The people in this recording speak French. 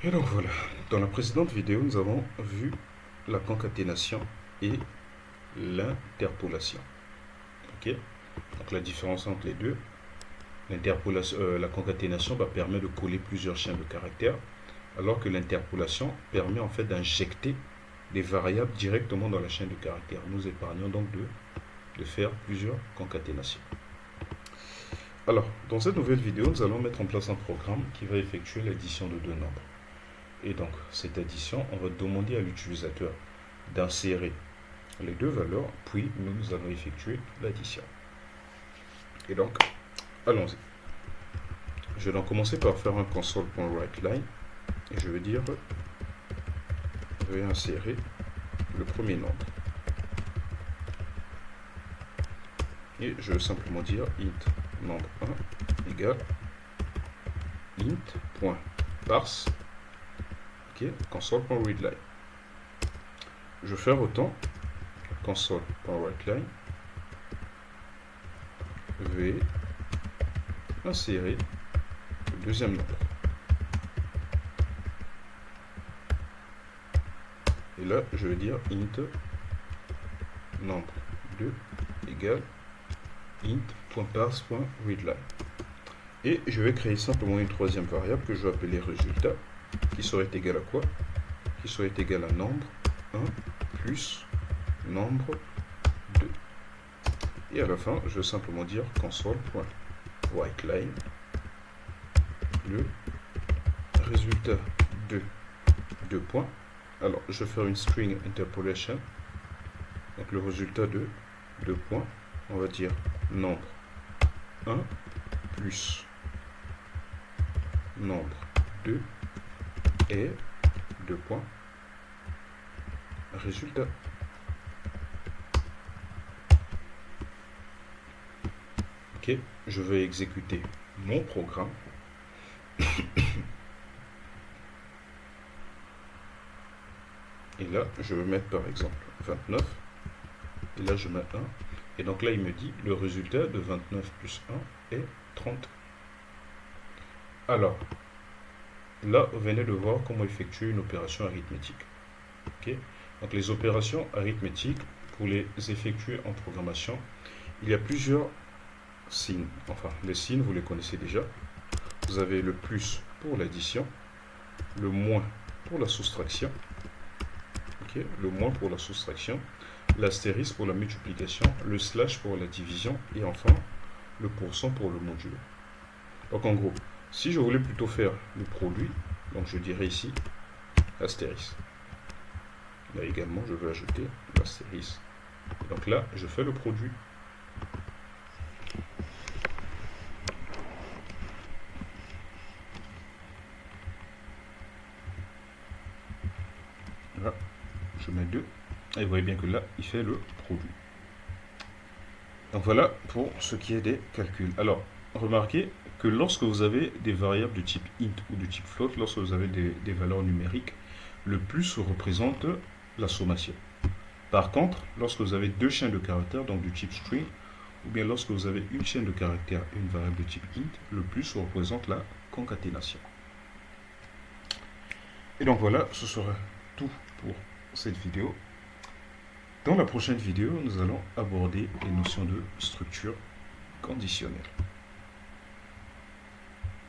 Et donc voilà, dans la précédente vidéo, nous avons vu la concaténation et l'interpolation. Ok. Donc la différence entre les deux, la concaténation permet de coller plusieurs chaînes de caractères, alors que l'interpolation permet en fait d'injecter des variables directement dans la chaîne de caractères. Nous épargnons donc de faire plusieurs concaténations. Alors, dans cette nouvelle vidéo, nous allons mettre en place un programme qui va effectuer l'addition de deux nombres. Et donc, cette addition, on va demander à l'utilisateur d'insérer les deux valeurs, puis nous allons effectuer l'addition. Et donc, allons-y. Je vais donc commencer par faire un console.writeLine et je vais dire, je vais insérer le premier nombre. Et je vais simplement dire int nombre 1 égale int.parse console.readline. Je vais faire autant console.writeline vais insérer le deuxième nombre. Et là, je vais dire int nombre 2 égale int.parse.readline. Et je vais créer simplement une troisième variable que je vais appeler résultat, qui serait égal à quoi? Qui serait égal à nombre 1 plus nombre 2. Et à la fin, je vais simplement dire console.writeline le résultat de 2 points. Alors, je vais faire une string interpolation. Donc, le résultat de 2 points, on va dire nombre 1 plus nombre 2 et 2 points résultat. Ok, je vais exécuter mon programme. Et là, je vais mettre par exemple 29. Et là, je mets 1. Et donc là, il me dit le résultat de 29 plus 1 est 30. Alors, là, vous venez de voir comment effectuer une opération arithmétique. Okay. Donc les opérations arithmétiques, pour les effectuer en programmation, il y a plusieurs signes. Enfin, les signes, vous les connaissez déjà. Vous avez le plus pour l'addition, le moins pour la soustraction, okay. Le moins pour la soustraction, l'astérisque pour la multiplication, le slash pour la division et enfin le pourcent pour le modulo. Donc en gros, si je voulais plutôt faire le produit, donc je dirais ici astérisque. Là également, je vais ajouter l'astérisque. Donc là, je fais le produit. Là, je mets 2. Et vous voyez bien que là, il fait le produit. Donc voilà pour ce qui est des calculs. Alors, remarquez que lorsque vous avez des variables de type int ou de type float, lorsque vous avez des valeurs numériques, le plus représente la sommation. Par contre, lorsque vous avez deux chaînes de caractères, donc du type string, ou bien lorsque vous avez une chaîne de caractères et une variable de type int, le plus représente la concaténation. Et donc voilà, ce sera tout pour cette vidéo. Dans la prochaine vidéo, nous allons aborder les notions de structure conditionnelle.